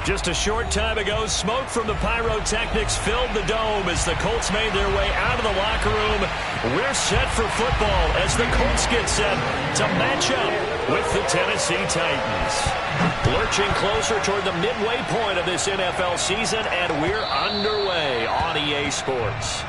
Just a short time ago, smoke from the pyrotechnics filled the dome as the Colts made their way out of the locker room. We're set for football as the Colts get set to match up with the Tennessee Titans. Lurching closer toward the midway point of this NFL season, and we're underway on EA Sports.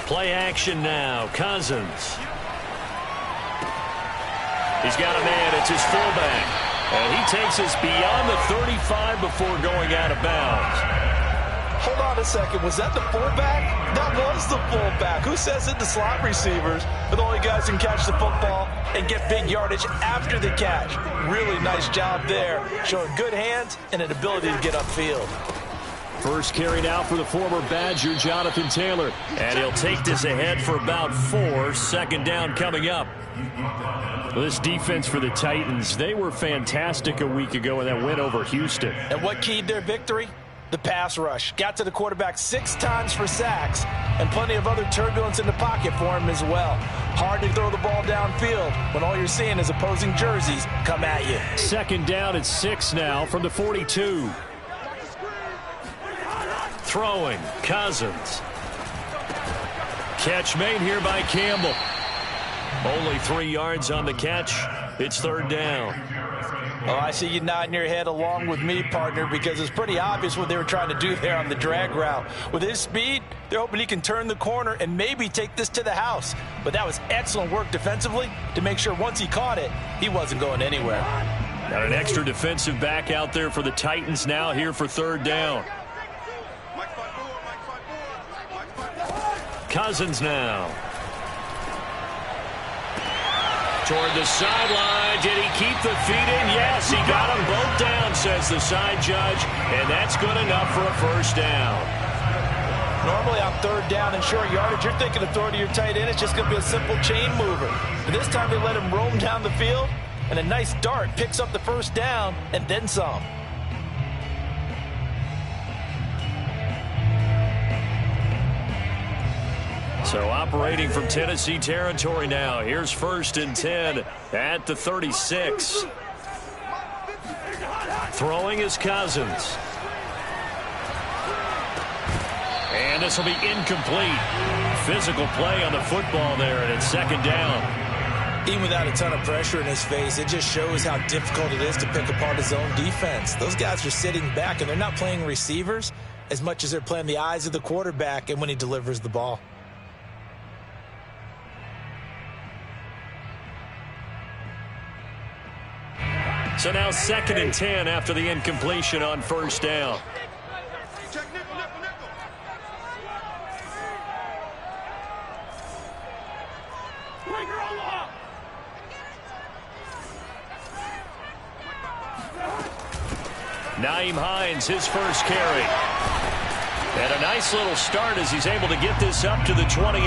Play action now. Cousins. He's got a man. It's his fullback. And he takes us beyond the 35 before going out of bounds. Hold on a second. Was that the fullback? That was the fullback. Who says it? The slot receivers are the only guys who can catch the football and get big yardage after the catch. Really nice job there. Showing good hands and an ability to get upfield. First carry now for the former Badger, Jonathan Taylor. And he'll take this ahead for about 4. Second down coming up. This defense for the Titans, they were fantastic a week ago in that win over Houston. And what keyed their victory? The pass rush. Got to the quarterback 6 times for sacks, and plenty of other turbulence in the pocket for him as well. Hard to throw the ball downfield when all you're seeing is opposing jerseys come at you. Second down at 6 now from the 42. Throwing, Cousins. Catch made here by Campbell. Only 3 yards on the catch. It's third down. Oh, I see you nodding your head along with me, partner, because it's pretty obvious what they were trying to do there on the drag route. With his speed, they're hoping he can turn the corner and maybe take this to the house. But that was excellent work defensively to make sure once he caught it, he wasn't going anywhere. Got an extra defensive back out there for the Titans now here for third down. Cousins now. Toward the sideline. Did he keep the feet in? Yes, he got them both down, says the side judge. And that's good enough for a first down. Normally on third down and short yardage, you're thinking of throwing to your tight end. It's just going to be a simple chain mover. But this time they let him roam down the field, and a nice dart picks up the first down and then some. So operating from Tennessee territory now. Here's first and 10 at the 36. Throwing is Cousins. And this will be incomplete. Physical play on the football there, and it's second down. Even without a ton of pressure in his face, it just shows how difficult it is to pick apart his own defense. Those guys are sitting back, and they're not playing receivers as much as they're playing the eyes of the quarterback and when he delivers the ball. So now second and 10 after the incompletion on first down. Nyheim Hines, his first carry. And a nice little start as he's able to get this up to the 28.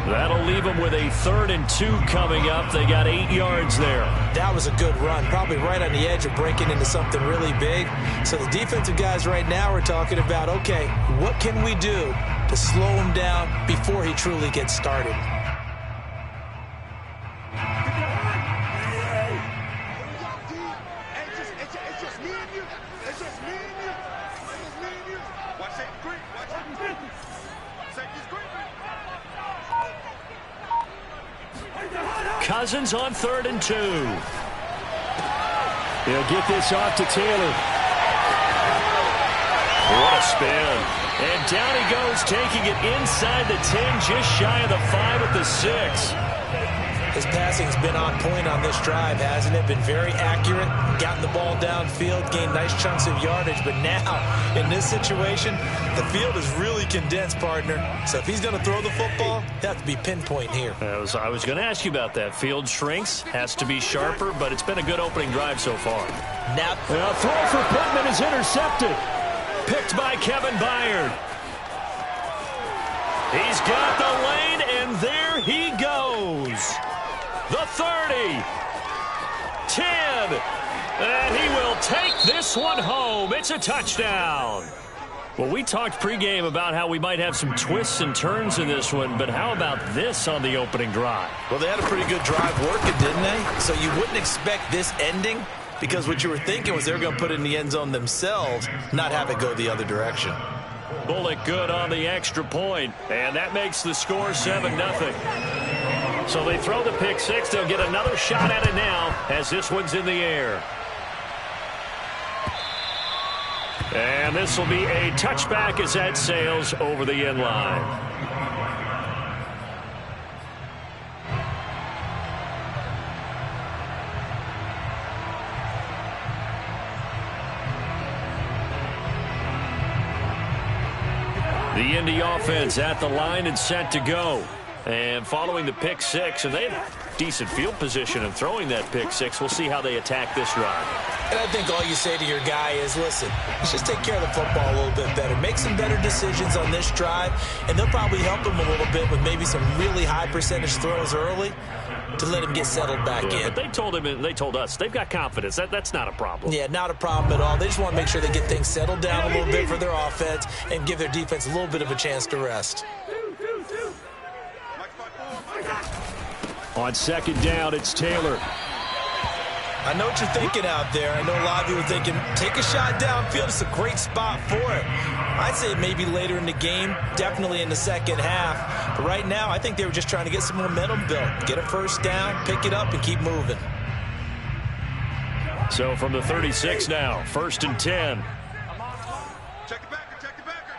That'll leave him with a 3rd and 2 coming up. They got 8 yards there. That was a good run, probably right on the edge of breaking into something really big. So the defensive guys right now are talking about, okay, what can we do to slow him down before he truly gets started? Cousins on 3rd and 2. He'll get this off to Taylor. What a spin. And down he goes, taking it inside the 10, just shy of the 5 at the 6. His passing's been on point on this drive, hasn't it? Been very accurate, gotten the ball downfield, gained nice chunks of yardage. But now, in this situation, the field is really condensed, partner. So if he's going to throw the football, that has to be pinpoint here. I was going to ask you about that. Field shrinks, has to be sharper, but it's been a good opening drive so far. Now, a throw for Pittman is intercepted. Picked by Kevin Byard. He's got the lane, and there he goes. The 30, 10, on. And he will take this one home. It's a touchdown. Well, we talked pregame about how we might have some twists and turns in this one, but how about this on the opening drive? Well, they had a pretty good drive working, didn't they? So you wouldn't expect this ending, because what you were thinking was they were going to put it in the end zone themselves, not have it go the other direction. Bullock good on the extra point, and that makes the score 7-0. So they throw the pick six. They'll get another shot at it now as this one's in the air. And this will be a touchback as that sails over the end line. The Indy offense at the line and set to go. And following the pick six, and they have decent field position in throwing that pick six. We'll see how they attack this drive. And I think all you say to your guy is, listen, let's just take care of the football a little bit better. Make some better decisions on this drive, and they'll probably help him a little bit with maybe some really high percentage throws early to let him get settled back in. But they told him, and they told us, they've got confidence. That's not a problem. Yeah, not a problem at all. They just want to make sure they get things settled down a little bit for their offense and give their defense a little bit of a chance to rest. On second down, it's Taylor. I know what you're thinking out there. I know a lot of you are thinking, take a shot downfield. It's a great spot for it. I'd say maybe later in the game, definitely in the second half. But right now, I think they were just trying to get some momentum built. Get a first down, pick it up, and keep moving. So from the 36 now, 1st and 10. Check the backer, check the backer.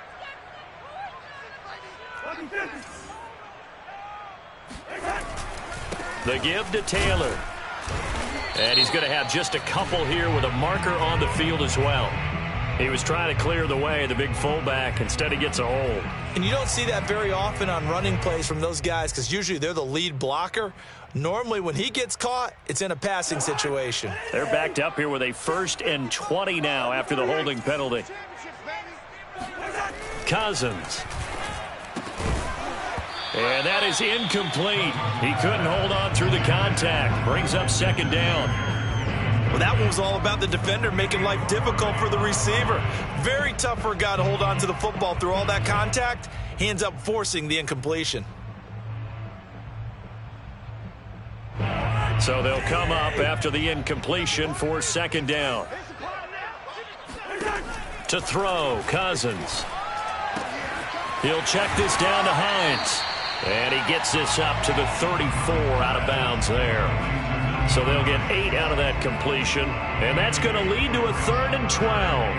The give to Taylor. And he's going to have just a couple here with a marker on the field as well. He was trying to clear the way, the big fullback. Instead, he gets a hold. And you don't see that very often on running plays from those guys because usually they're the lead blocker. Normally, when he gets caught, it's in a passing situation. They're backed up here with a 1st and 20 now after the holding penalty. Cousins. And that is incomplete. He couldn't hold on through the contact. Brings up second down. Well, that one was all about the defender making life difficult for the receiver. Very tough for a guy to hold on to the football through all that contact. He ends up forcing the incompletion. So they'll come up after the incompletion for second down. To throw, Cousins. He'll check this down to Hines. And he gets this up to the 34 out of bounds there. So they'll get 8 out of that completion. And that's going to lead to a 3rd and 12.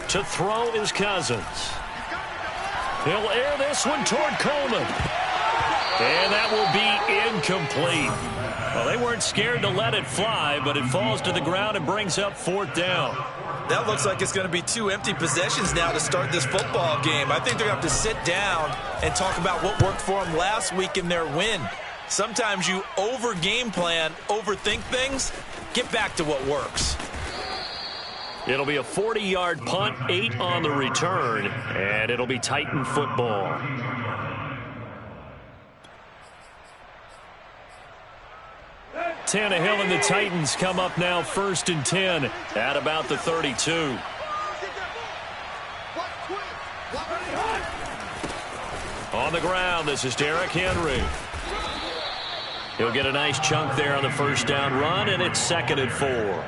To throw is Cousins. He'll air this one toward Coleman. And that will be incomplete. Well, they weren't scared to let it fly, but it falls to the ground and brings up 4th down. That looks like it's going to be 2 empty possessions now to start this football game. I think they're going to have to sit down and talk about what worked for them last week in their win. Sometimes you over-game plan, overthink things. Get back to what works. It'll be a 40-yard punt, 8 on the return, and it'll be Titan football. Tannehill and the Titans come up now 1st and 10 at about the 32. On the ground, this is Derrick Henry. He'll get a nice chunk there on the 1st down run, and it's 2nd and 4.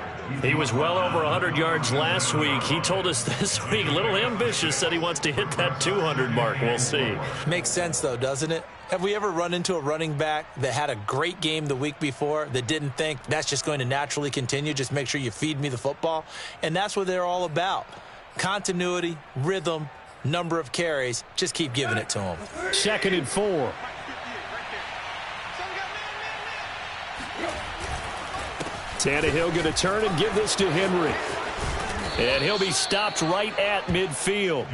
He was well over 100 yards last week. He told us this week, a little ambitious, said he wants to hit that 200 mark. We'll see. Makes sense, though, doesn't it? Have we ever run into a running back that had a great game the week before that didn't think that's just going to naturally continue? Just make sure you feed me the football. And that's what they're all about. Continuity, rhythm, number of carries. Just keep giving it to them. 2nd and 4. Tannehill going to turn and give this to Henry. And he'll be stopped right at midfield.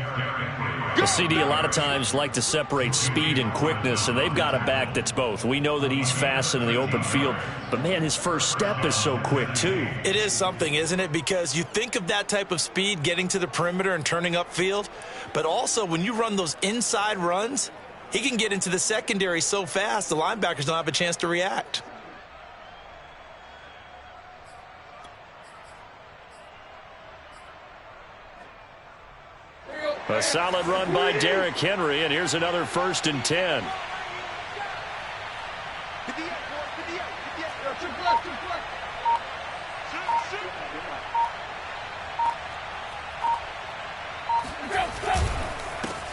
The CD a lot of times like to separate speed and quickness, and they've got a back that's both. We know that he's fast in the open field, but, man, his first step is so quick, too. It is something, isn't it? Because you think of that type of speed getting to the perimeter and turning upfield, but also when you run those inside runs, he can get into the secondary so fast the linebackers don't have a chance to react. A solid run by Derrick Henry, and here's another 1st and 10.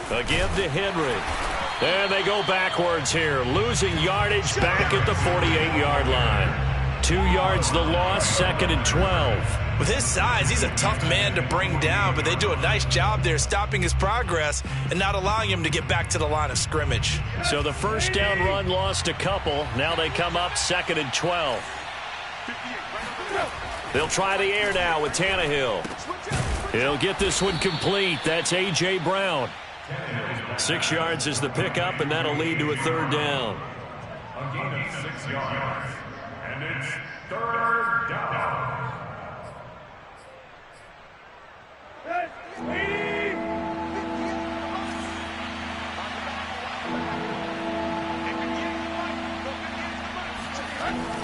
Again to Henry. And they go backwards here, losing yardage back at the 48-yard line. 2 yards the loss, 2nd and 12. With his size, he's a tough man to bring down, but they do a nice job there stopping his progress and not allowing him to get back to the line of scrimmage. So the first down run lost a couple. Now they come up 2nd and 12. They'll try the air now with Tannehill. He'll get this one complete. That's A.J. Brown. 6 yards is the pickup, and that'll lead to a 3rd down. A gain of 6 yards, and it's 3rd down.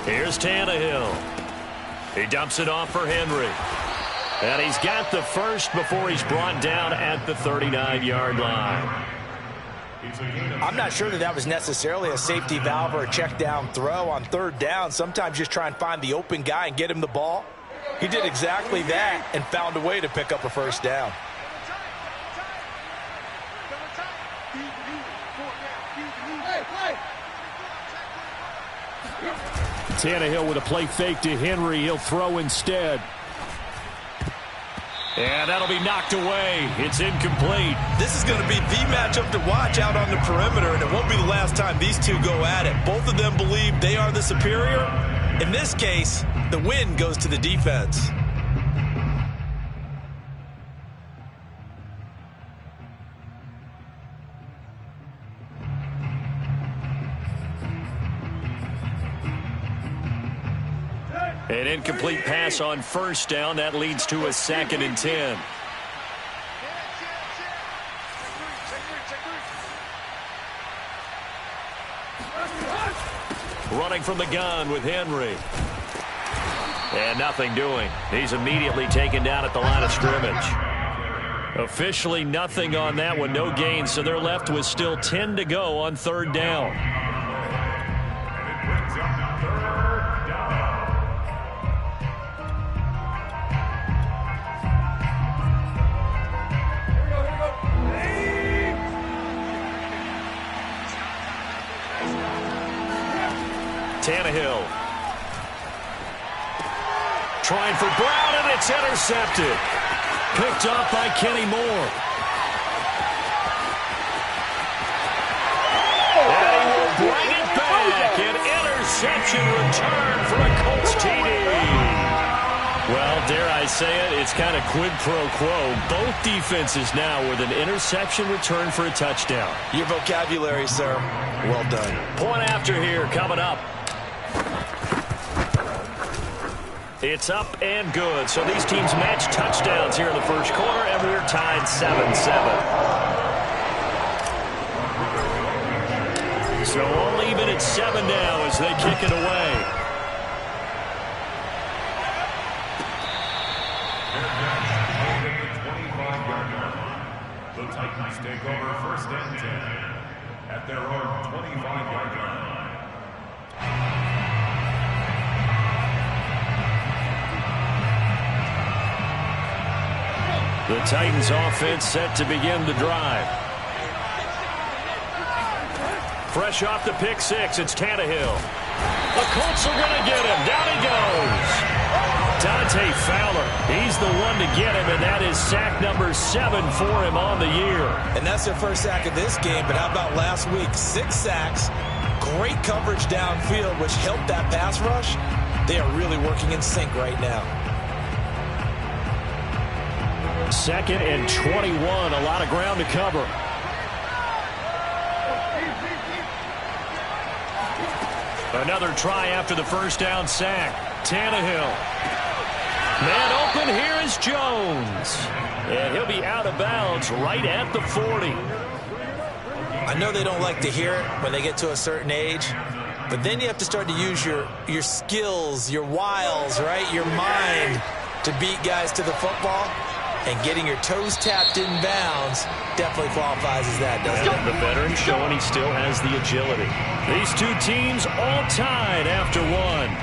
Here's Tannehill. He dumps it off for Henry. And he's got the first before he's brought down at the 39-yard line. I'm not sure that was necessarily a safety valve or a check down throw on 3rd down. Sometimes just try and find the open guy and get him the ball. He did exactly that and found a way to pick up a 1st down. Tannehill with a play fake to Henry. He'll throw instead. And that'll be knocked away. It's incomplete. This is going to be the matchup to watch out on the perimeter, and it won't be the last time these two go at it. Both of them believe they are the superior. In this case, the win goes to the defense. An incomplete pass on 1st down. That leads to a 2nd and 10. Running from the gun with Henry. And nothing doing. He's immediately taken down at the line of scrimmage. Officially nothing on that one. No gain. So they're left with still 10 to go on 3rd down. Tannehill. Trying for Brown, and it's intercepted. Picked off by Kenny Moore. And he will bring it back. An interception return for a Colts TD. Well, dare I say it, it's kind of quid pro quo. Both defenses now with an interception return for a touchdown. Your vocabulary, sir. Well done. Point after here coming up. It's up and good. So these teams match touchdowns here in the first quarter, and we're tied 7-7. So only even at 7 now as they kick it away. The Titans take over 1st and 10 at their own 25-yard line. The Titans offense set to begin the drive. Fresh off the pick 6, it's Tannehill. The Colts are going to get him. Down he goes. Dante Fowler, he's the one to get him, and that is sack number 7 for him on the year. And that's their first sack of this game, but how about last week? 6 sacks, great coverage downfield, which helped that pass rush. They are really working in sync right now. 2nd and 21, a lot of ground to cover. Another try after the first down sack. Tannehill. Man open, here is Jones. And he'll be out of bounds right at the 40. I know they don't like to hear it when they get to a certain age, but then you have to start to use your skills, your wiles, right? Your mind to beat guys to the football. And getting your toes tapped in bounds definitely qualifies as that, doesn't it? The veteran showing he still has the agility. These two teams all tied after one.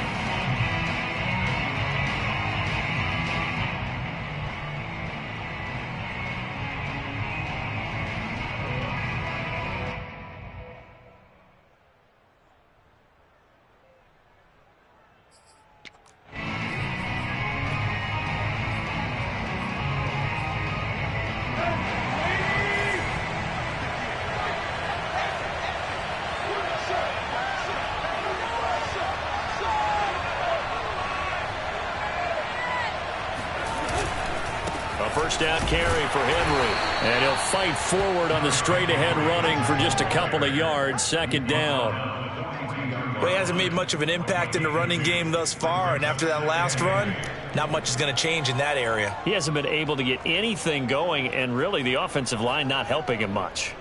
First down carry for Henry. And he'll fight forward on the straight-ahead running for just a couple of yards. Second down. Well, he hasn't made much of an impact in the running game thus far. And after that last run, not much is going to change in that area. He hasn't been able to get anything going, and really the offensive line not helping him much.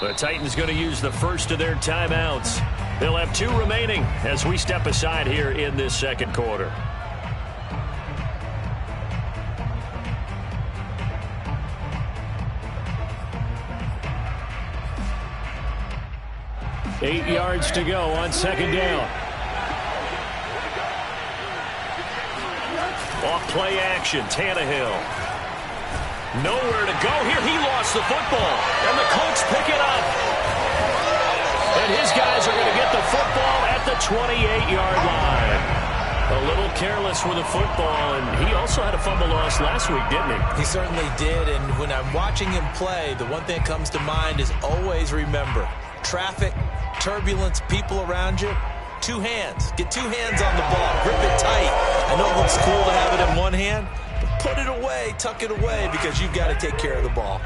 The Titans going to use the first of their timeouts. They'll have 2 remaining as we step aside here in this second quarter. Eight yards to go on second down. Off play action, Tannehill. Nowhere to go here. He lost the football, and the Colts pick it up. And his guys are going to get the football at the 28-yard line. A little careless with the football, and he also had a fumble loss last week, didn't he? He certainly did, and when I'm watching him play, the one thing that comes to mind is always remember, traffic, turbulence, people around you, 2 hands. Get 2 hands on the ball. Grip it tight. I know it looks cool to have it in one hand, put it away, tuck it away, because you've got to take care of the ball.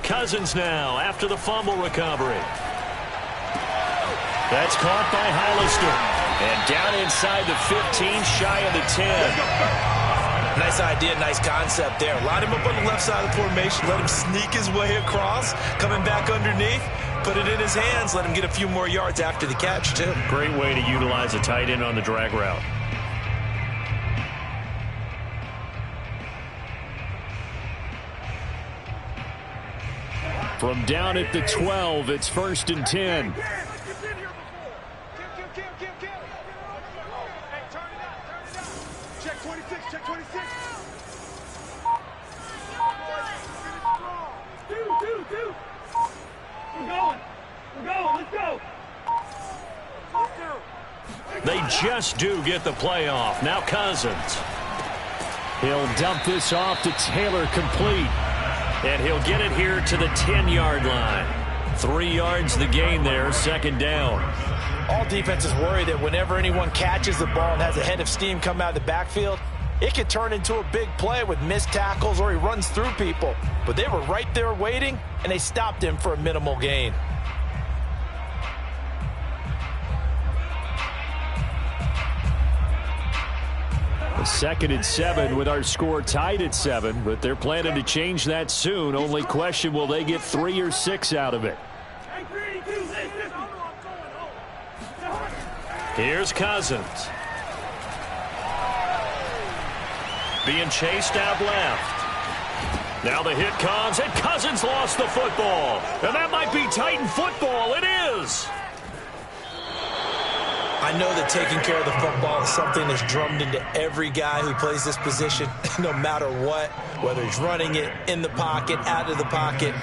Cousins now after the fumble recovery. That's caught by Hollister. And down inside the 15, shy of the 10. Nice idea, nice concept there. Line him up on the left side of the formation. Let him sneak his way across. Coming back underneath. Put it in his hands. Let him get a few more yards after the catch, too. Great way to utilize a tight end on the drag route. From down at the 12, it's 1st and 10. Check 26, check 26. Dude. We're going, let's go. They just do get the playoff. Now Cousins. He'll dump this off to Taylor, complete. And he'll get it here to the 10-yard line. 3 yards the gain there, second down. All defenses worry that whenever anyone catches the ball and has a head of steam come out of the backfield, it could turn into a big play with missed tackles or he runs through people. But they were right there waiting, and they stopped him for a minimal gain. A 2nd and 7 with our score tied at 7, but they're planning to change that soon. Only question, will they get 3 or 6 out of it? Here's Cousins. Being chased out left. Now the hit comes, and Cousins lost the football. And that might be Titan football. It is. I I know that taking care of the football is something that's drummed into every guy who plays this position, no matter what, whether he's running it, in the pocket, out of the pocket.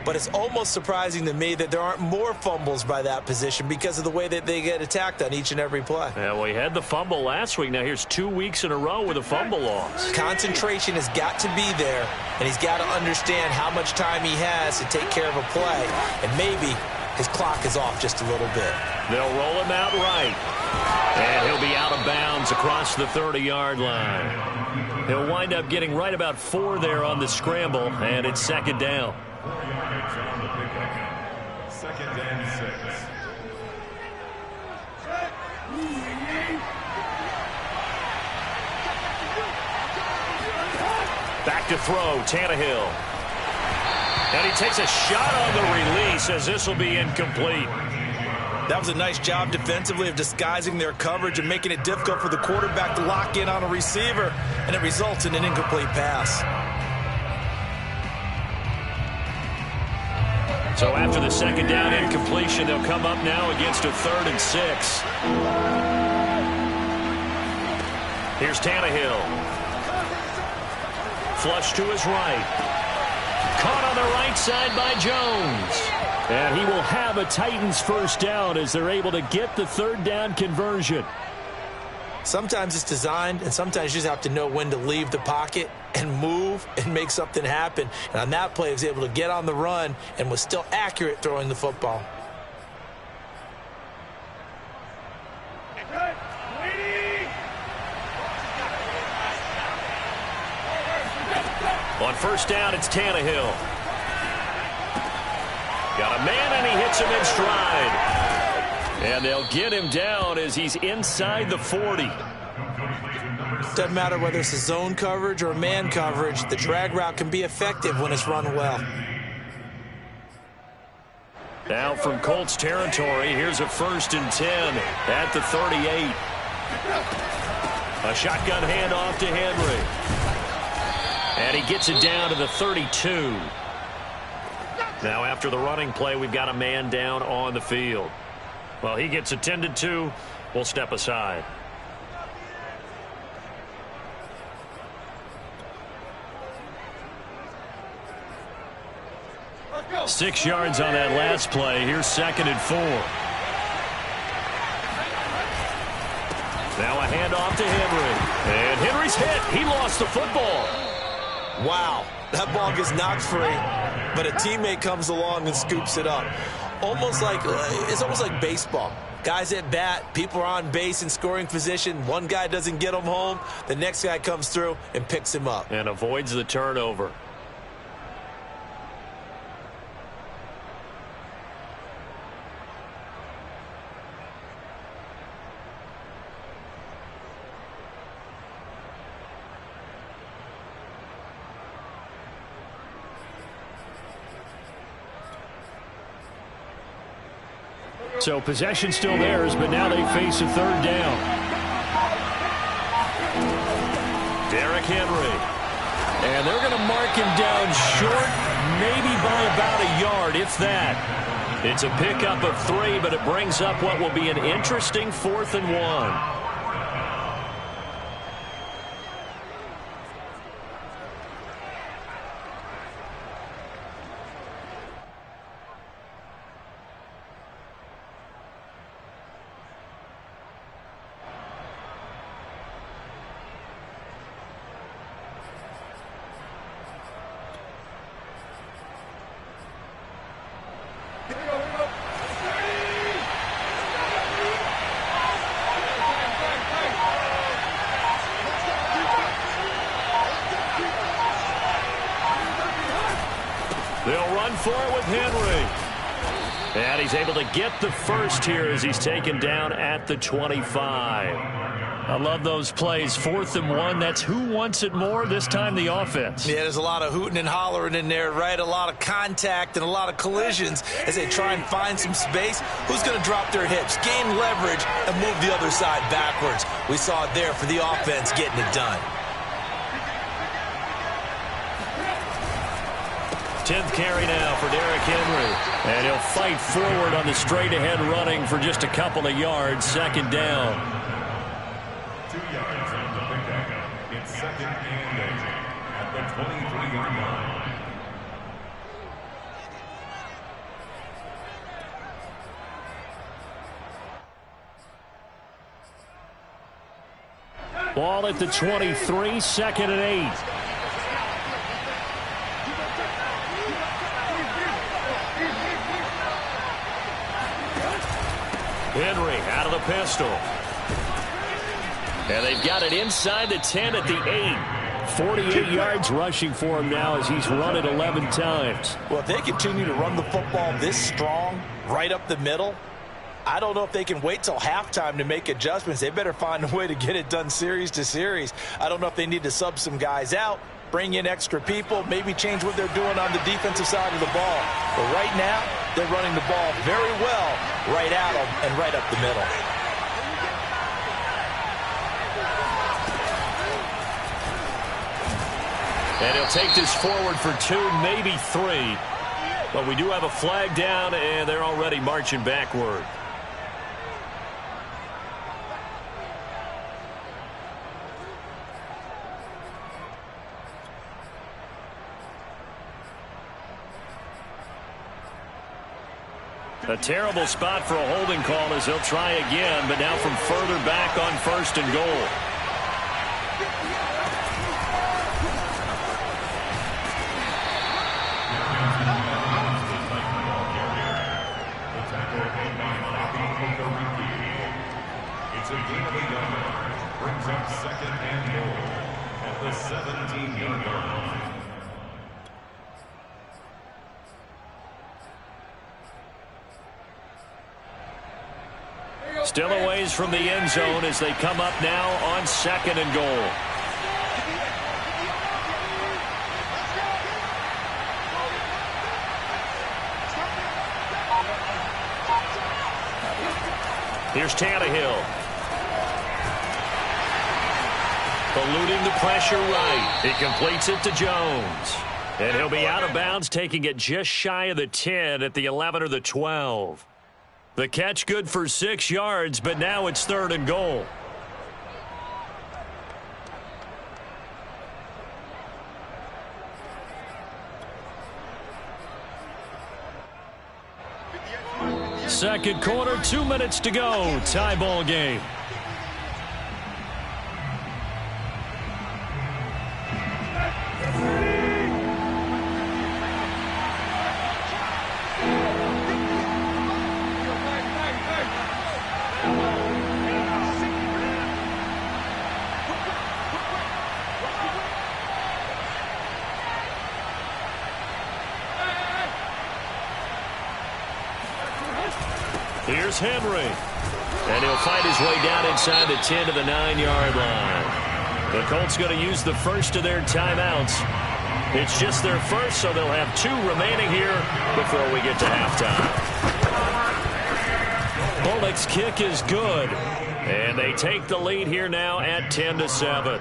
But it's almost surprising to me that there aren't more fumbles by that position because of the way that they get attacked on each and every play. Yeah, well, he had the fumble last week. Now here's 2 weeks in a row with a fumble loss. Concentration has got to be there, and he's got to understand how much time he has to take care of a play, and maybe his clock is off just a little bit. They'll roll him out right, and he'll be out of bounds across the 30-yard line. He'll wind up getting right about 4 there on the scramble, and it's second down. 4 yards on the pickup. Second and 6. Back to throw, Tannehill. And he takes a shot on the release as this will be incomplete. That was a nice job defensively of disguising their coverage and making it difficult for the quarterback to lock in on a receiver, and it results in an incomplete pass. So after the second down incompletion, they'll come up now against a 3rd and 6. Here's Tannehill. Flush to his right. Caught on the right side by Jones. And he will have a Titans first down as they're able to get the 3rd down conversion. Sometimes it's designed, and sometimes you just have to know when to leave the pocket and move and make something happen. And on that play, he was able to get on the run and was still accurate throwing the football. On first down, it's Tannehill. Got a man, and he hits him in stride. And they'll get him down as he's inside the 40. Doesn't matter whether it's a zone coverage or man coverage, the drag route can be effective when it's run well. Now from Colts territory, here's a 1st and 10 at the 38. A shotgun handoff to Henry. And he gets it down to the 32. Now after the running play, we've got a man down on the field. Well, he gets attended to. We'll step aside. 6 yards on that last play. Here's 2nd and 4. Now a handoff to Henry. And Henry's hit. He lost the football. Wow, that ball gets knocked free, but a teammate comes along and scoops it up. It's almost like baseball. Guys at bat, people are on base in scoring position. One guy doesn't get him home. The next guy comes through and picks him up. And avoids the turnover. So possession still theirs, but now they face a 3rd down. Derrick Henry. And they're going to mark him down short, maybe by about a yard, if that. It's a pickup of 3, but it brings up what will be an interesting 4th and 1. They'll run for it with Henry. And he's able to get the first here as he's taken down at the 25. I love those plays. 4th and 1. That's who wants it more, this time the offense. Yeah, there's a lot of hooting and hollering in there, right? A lot of contact and a lot of collisions as they try and find some space. Who's going to drop their hips, gain leverage, and move the other side backwards? We saw it there for the offense getting it done. 10th carry now for Derrick Henry. And he'll fight forward on the straight-ahead running for just a couple of yards. Second down. 2 yards on the pickup. It's second and 8 at the 23-yard line. Ball at the 23, second and 8. Henry out of the pistol. And they've got it inside the 10 at the 8. 48 yards rushing for him now as he's run it 11 times. Well, if they continue to run the football this strong, right up the middle, I don't know if they can wait till halftime to make adjustments. They better find a way to get it done series to series. I don't know if they need to sub some guys out, bring in extra people, maybe change what they're doing on the defensive side of the ball. But right now, they're running the ball very well right at them and right up the middle. And he'll take this forward for 2, maybe 3. But we do have a flag down, and they're already marching backward. A terrible spot for a holding call as they'll try again, but now from further back on 1st and goal. It's a gain of a yard. Brings up second and goal at the 17-yard line. Still a ways from the end zone as they come up now on 2nd and goal. Here's Tannehill. Eluding the pressure right. He completes it to Jones. And he'll be out of bounds, taking it just shy of the 10 at the 11 or the 12. The catch good for 6 yards, but now it's 3rd and goal. Second quarter, 2 minutes to go. Tie ball game. Here's Henry. And he'll fight his way down inside the 10 to the 9-yard line. The Colts going to use the first of their timeouts. It's just their first, so they'll have 2 remaining here before we get to halftime. Bullock's kick is good. And they take the lead here now at 10-7.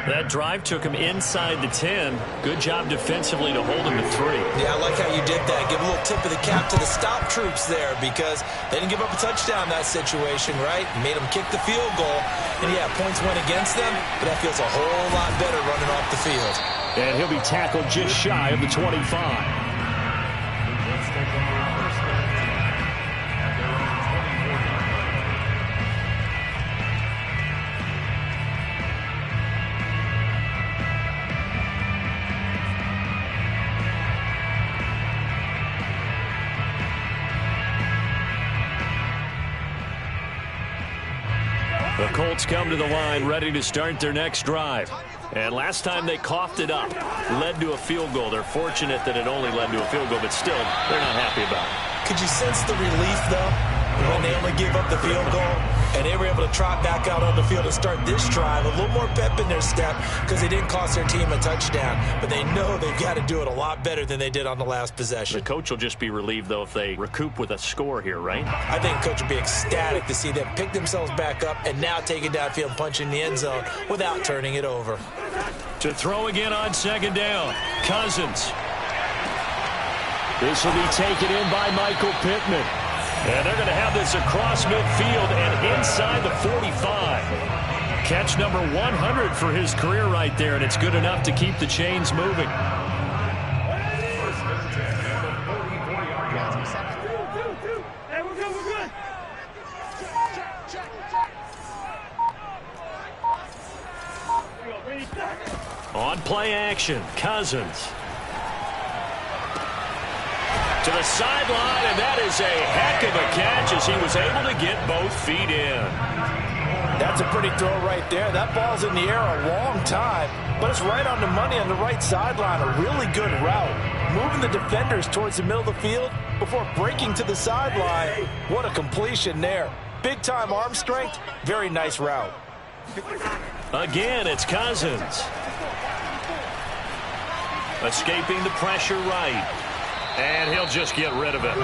That drive took him inside the 10. Good job defensively to hold him to 3. Yeah, I like how you did that. Give a little tip of the cap to the stop troops there because they didn't give up a touchdown in that situation, right? Made them kick the field goal. And, yeah, points went against them, but that feels a whole lot better running off the field. And he'll be tackled just shy of the 25. The Colts come to the line ready to start their next drive. And last time they coughed it up, led to a field goal. They're fortunate that it only led to a field goal, but still, they're not happy about it. Could you sense the relief, though, when they only gave up the field goal? And they were able to trot back out on the field and start this drive. A little more pep in their step because they didn't cost their team a touchdown. But they know they've got to do it a lot better than they did on the last possession. The coach will just be relieved, though, if they recoup with a score here, right? I think the coach will be ecstatic to see them pick themselves back up and now take it downfield and punch in the end zone without turning it over. To throw again on 2nd down, Cousins. This will be taken in by Michael Pittman. And they're going to have this across midfield and inside the 45. Catch number 100 for his career right there, and it's good enough to keep the chains moving. Hey, we're good. On play action, Cousins. To the sideline, and that is a heck of a catch as he was able to get both feet in. That's a pretty throw right there. That ball's in the air a long time, but it's right on the money on the right sideline. A really good route. Moving the defenders towards the middle of the field before breaking to the sideline. What a completion there. Big-time arm strength. Very nice route. Again, it's Cousins. Escaping the pressure right. And he'll just get rid of it.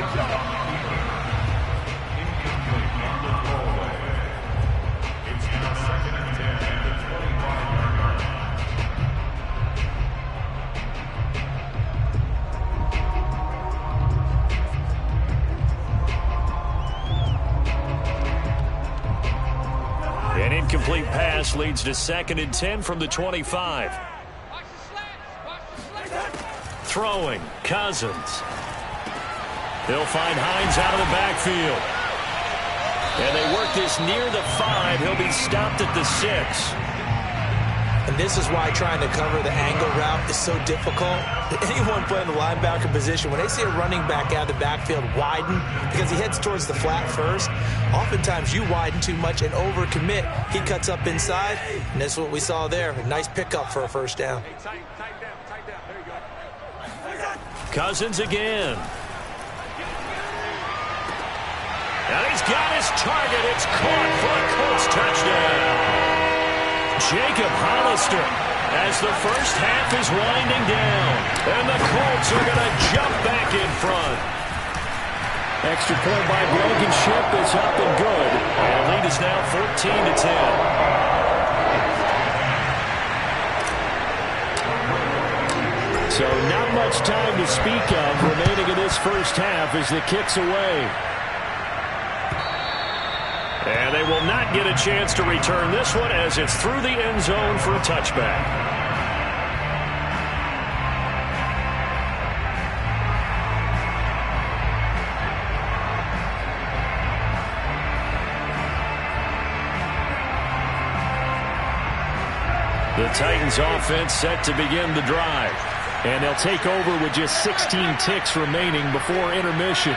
An incomplete pass leads to 2nd and 10 from the 25. Throwing, Cousins. He'll find Hines out of the backfield. And they work this near the 5. He'll be stopped at the 6. And this is why trying to cover the angle route is so difficult. Anyone playing the linebacker position, when they see a running back out of the backfield widen because he heads towards the flat first, oftentimes you widen too much and overcommit. He cuts up inside, and that's what we saw there. A nice pickup for a first down. Cousins again. And he's got his target. It's caught for a Colts touchdown. Jacob Hollister as the first half is winding down. And the Colts are going to jump back in front. Extra point by Blankenship is up and good. And the lead is now 14-10. So not much time to speak of remaining in this first half as the kick's away. And they will not get a chance to return this one as it's through the end zone for a touchback. The Titans offense set to begin the drive. And they'll take over with just 16 ticks remaining before intermission.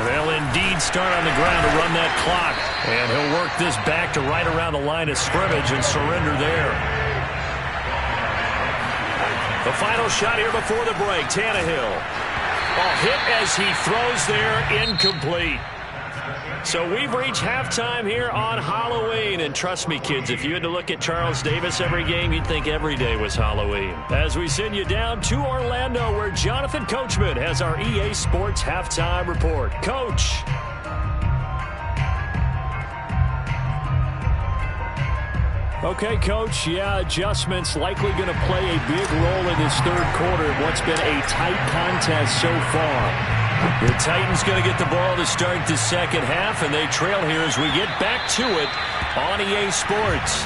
They'll indeed start on the ground to run that clock. And he'll work this back to right around the line of scrimmage and surrender there. The final shot here before the break. Tannehill. Ball hit as he throws there, incomplete. So we've reached halftime here on Halloween. And trust me, kids, if you had to look at Charles Davis every game, you'd think every day was Halloween. As we send you down to Orlando, where Jonathan Coachman has our EA Sports Halftime Report. Coach. Okay, Coach, yeah, adjustments likely going to play a big role in this third quarter in what's been a tight contest so far. The Titans going to get the ball to start the second half, and they trail here as we get back to it on EA Sports.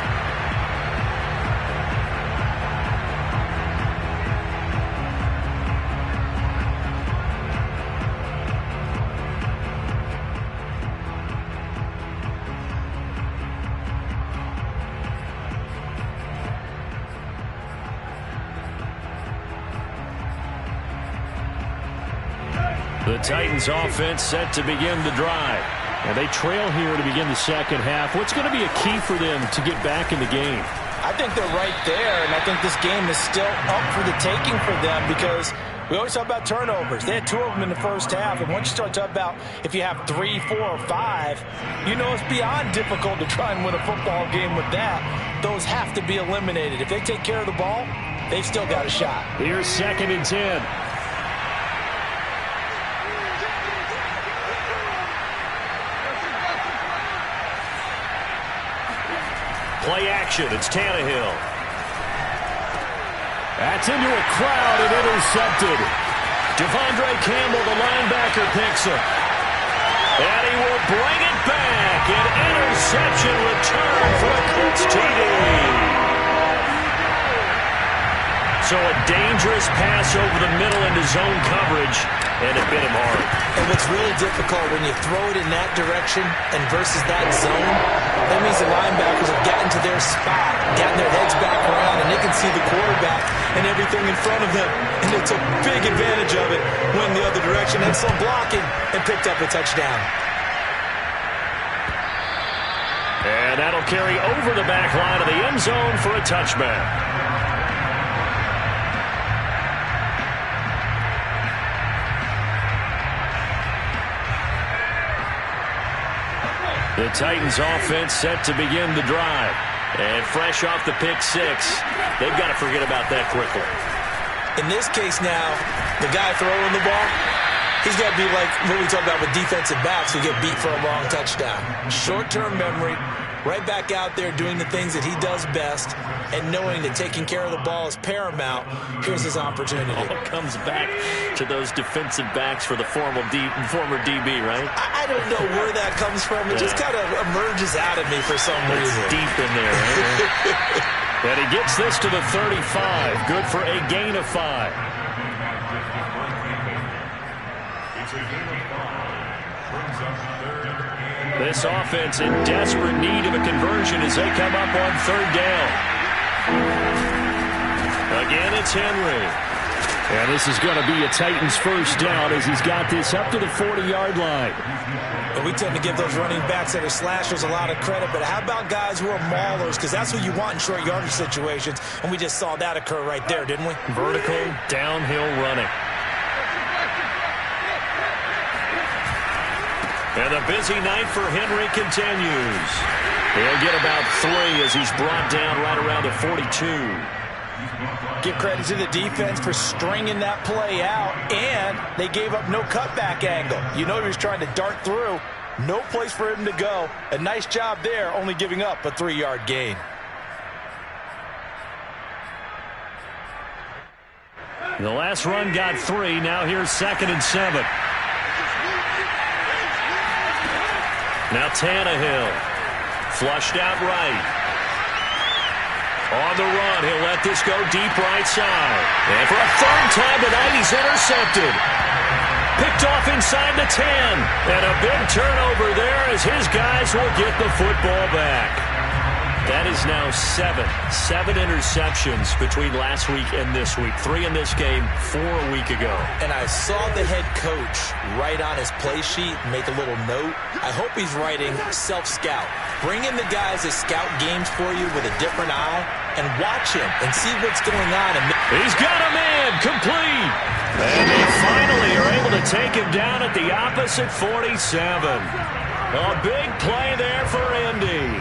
The Titans offense set to begin the drive. And they trail here to begin the second half. What's going to be a key for them to get back in the game? I think they're right there, and I think this game is still up for the taking for them because we always talk about turnovers. They had 2 of them in the first half, and once you start talking about if you have 3, 4, or 5, you know it's beyond difficult to try and win a football game with that. Those have to be eliminated. If they take care of the ball, they've still got a shot. Here's 2nd and 10. Play action. It's Tannehill. That's into a crowd and intercepted. Devondre Campbell, the linebacker, picks him. And he will bring it back. An interception return for a Colts TD. So a dangerous pass over the middle into zone coverage, and it bit him hard. And what's really difficult when you throw it in that direction and versus that zone, that means the linebackers have gotten to their spot, gotten their heads back around, and they can see the quarterback and everything in front of them. And they took big advantage of it, went the other direction, had some blocking, and picked up a touchdown. And that'll carry over the back line of the end zone for a touchback. The Titans offense set to begin the drive. And fresh off the pick six, they've got to forget about that quickly. In this case now, the guy throwing the ball, he's got to be like what we talk about with defensive backs who get beat for a long touchdown. Short-term memory, right back out there doing the things that he does best, and knowing that taking care of the ball is paramount. Here's his opportunity. All comes back to those defensive backs for the former DB, right? I don't know where that comes from. It just kind of emerges out of me for some reason. It's deep in there. Right? And he gets this to the 35. Good for a gain of 5. This offense in desperate need of a conversion as they come up on third down. Again, it's Henry. And this is going to be a Titans first down as he's got this up to the 40-yard line. And we tend to give those running backs that are slashers a lot of credit, but how about guys who are maulers? Because that's what you want in short yardage situations, and we just saw that occur right there, didn't we? Vertical, downhill running. And the busy night for Henry continues. He'll get about 3 as he's brought down right around the 42. Give credit to the defense for stringing that play out, and they gave up no cutback angle. You know he was trying to dart through. No place for him to go. A nice job there, only giving up a 3-yard gain. The last run got 3. Now here's 2nd and 7. Now Tannehill. Flushed out right. On the run, he'll let this go deep right side. And for a third time tonight, he's intercepted. Picked off inside the 10. And a big turnover there as his guys will get the football back. That is now 7 interceptions between last week and this week. 3 in this game, 4 a week ago. And I saw the head coach write on his play sheet, make a little note. I hope he's writing self-scout. Bring in the guys that scout games for you with a different eye and watch him and see what's going on. He's got a man, complete. And they finally are able to take him down at the opposite 47. A big play there for Indy.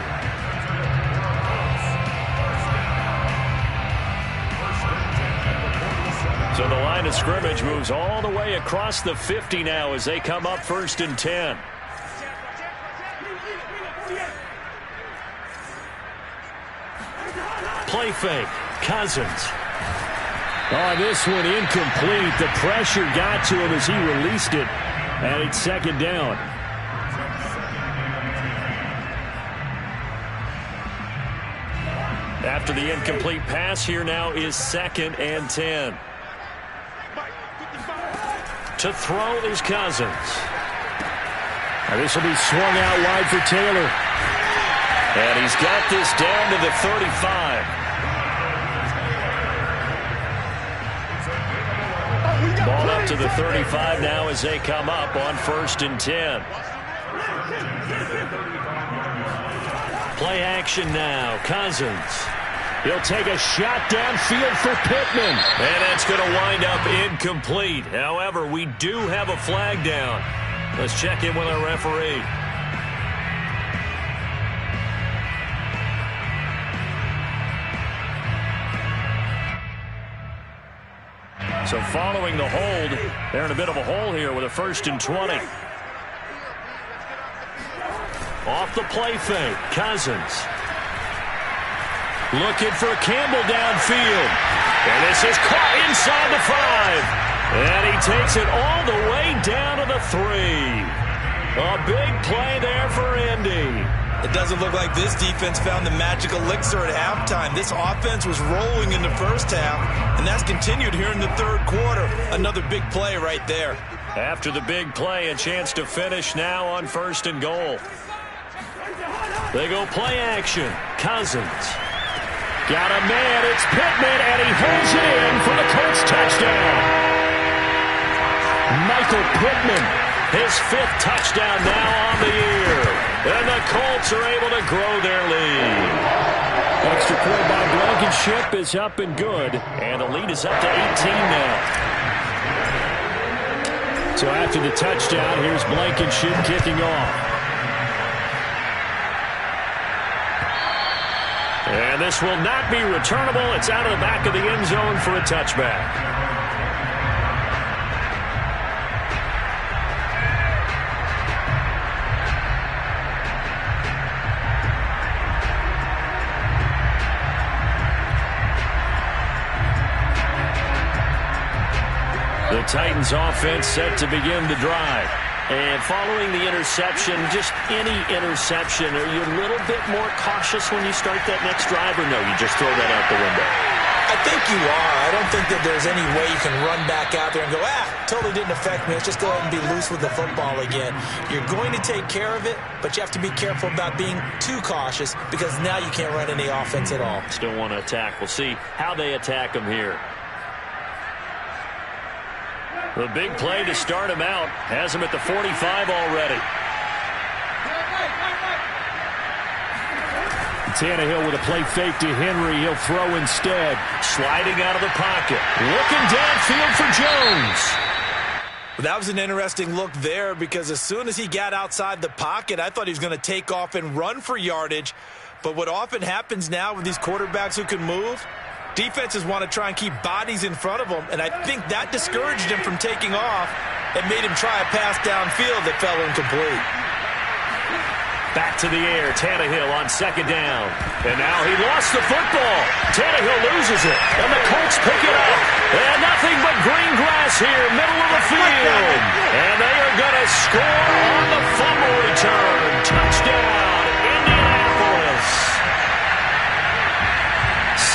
So the line of scrimmage moves all the way across the 50 now as they come up 1st and 10. Play fake. Cousins. Oh, this one incomplete. The pressure got to him as he released it. And it's 2nd down. After the incomplete pass, here now is 2nd and 10. To throw is Cousins. Now this will be swung out wide for Taylor. And he's got this down to the 35. Ball up to the 35 now as they come up on 1st and 10. Play action now. Cousins. He'll take a shot downfield for Pittman. And that's going to wind up incomplete. However, we do have a flag down. Let's check in with our referee. So following the hold, they're in a bit of a hole here with a 1st and 20. Off the play fake, Cousins. Looking for Campbell downfield. And this is caught inside the 5. And he takes it all the way down to the 3. A big play there for Indy. It doesn't look like this defense found the magic elixir at halftime. This offense was rolling in the first half, and that's continued here in the third quarter. Another big play right there. After the big play, a chance to finish now on 1st and goal. They go play action. Cousins. Got a man. It's Pittman, and he holds it in for the Colts touchdown. Michael Pittman, his 5th touchdown now on the year. And the Colts are able to grow their lead. Extra point by Blankenship is up and good. And the lead is up to 18 now. So after the touchdown, here's Blankenship kicking off. And this will not be returnable. It's out of the back of the end zone for a touchback. The Titans offense set to begin the drive. And following the interception, just any interception, are you a little bit more cautious when you start that next drive, or no, you just throw that out the window? I think you are. I don't think that there's any way you can run back out there and go, totally didn't affect me. Let's just go ahead and be loose with the football again. You're going to take care of it, but you have to be careful about being too cautious because now you can't run any offense at all. Still want to attack. We'll see how they attack them here. The big play to start him out has him at the 45 already. Tannehill with a play fake to Henry. He'll throw instead. Sliding out of the pocket. Looking downfield for Jones. That was an interesting look there because as soon as he got outside the pocket, I thought he was going to take off and run for yardage. But what often happens now with these quarterbacks who can move, defenses want to try and keep bodies in front of them, and I think that discouraged him from taking off and made him try a pass downfield that fell incomplete. Back to the air, Tannehill on 2nd down. And now he lost the football. Tannehill loses it, and the Colts pick it up. And nothing but green grass here, middle of the field. And they are going to score on the fumble return. Touchdown, Indianapolis.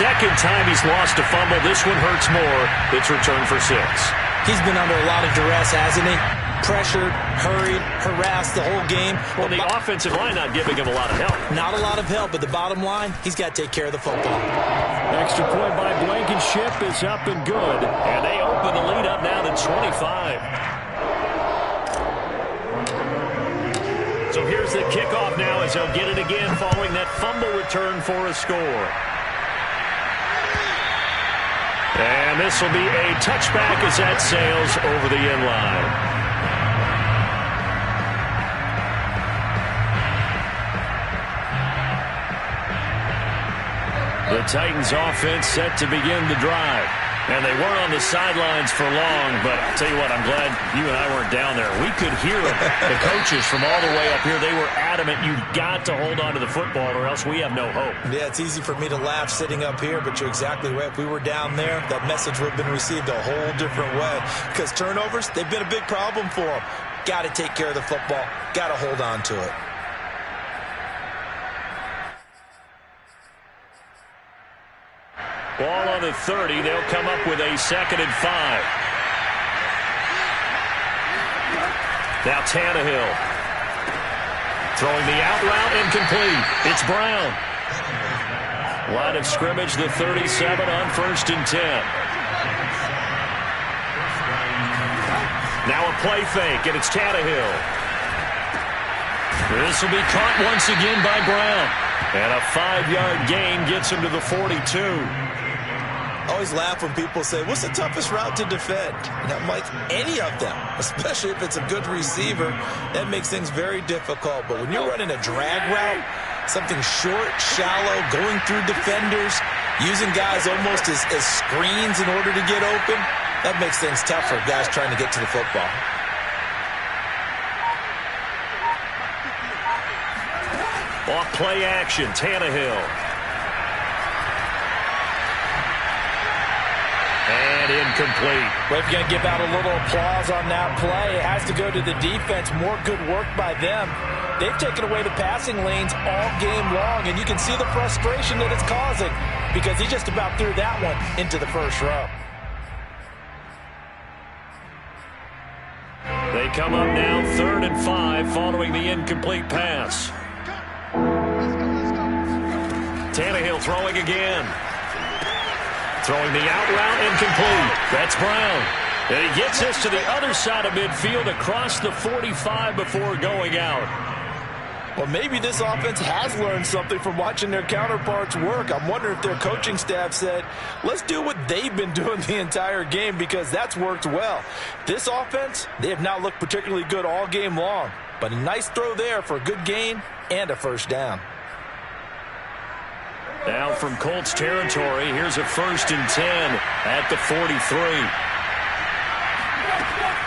Second time he's lost a fumble. This one hurts more. It's returned for 6. He's been under a lot of duress, hasn't he? Pressured, hurried, harassed the whole game. Well, the offensive line not giving him a lot of help. Not a lot of help, but the bottom line, he's got to take care of the football. Extra point by Blankenship is up and good. And they open the lead up now to 25. So here's the kickoff now as they'll get it again following that fumble return for a score. And this will be a touchback as that sails over the end line. The Titans offense set to begin the drive. And they weren't on the sidelines for long, but I'll tell you what, I'm glad you and I weren't down there. We could hear them. The coaches from all the way up here, they were adamant, you've got to hold on to the football or else we have no hope. Yeah, it's easy for me to laugh sitting up here, but you're exactly right. If we were down there, that message would have been received a whole different way. Because turnovers, they've been a big problem for them. Got to take care of the football. Got to hold on to it. Ball on the 30. They'll come up with a 2nd and 5. Now Tannehill. Throwing the out route incomplete. It's Brown. Line of scrimmage, the 37 on 1st and 10. Now a play fake, and it's Tannehill. This will be caught once again by Brown. And a 5-yard gain gets him to the 42. Always laugh when people say, what's the toughest route to defend? And I'm like, any of them, especially if it's a good receiver. That makes things very difficult. But when you're running a drag route, something short, shallow, going through defenders, using guys almost as screens in order to get open, that makes things tough for guys trying to get to the football. Off play action, Tannehill. And incomplete. Well, if you're going to give out a little applause on that play, it has to go to the defense. More good work by them. They've taken away the passing lanes all game long, and you can see the frustration that it's causing because he just about threw that one into the first row. They come up now 3rd and 5 following the incomplete pass. Tannehill throwing again. Throwing the out route, incomplete. That's Brown. And he gets this to the other side of midfield across the 45 before going out. Well, maybe this offense has learned something from watching their counterparts work. I'm wondering if their coaching staff said, let's do what they've been doing the entire game because that's worked well. This offense, they have not looked particularly good all game long. But a nice throw there for a good gain and a first down. Now from Colts territory, here's a 1st and 10 at the 43.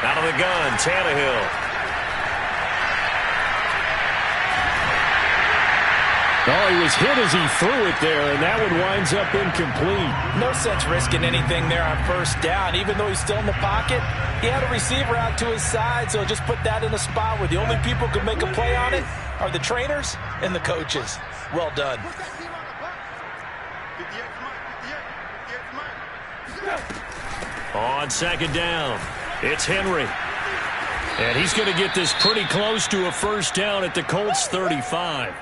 Out of the gun, Tannehill. Oh, he was hit as he threw it there, and that one winds up incomplete. No sense risking anything there on first down. Even though he's still in the pocket, he had a receiver out to his side, so just put that in a spot where the only people who can make a play on it are the trainers and the coaches. Well done. On 2nd down, it's Henry. And he's going to get this pretty close to a first down at the Colts 35.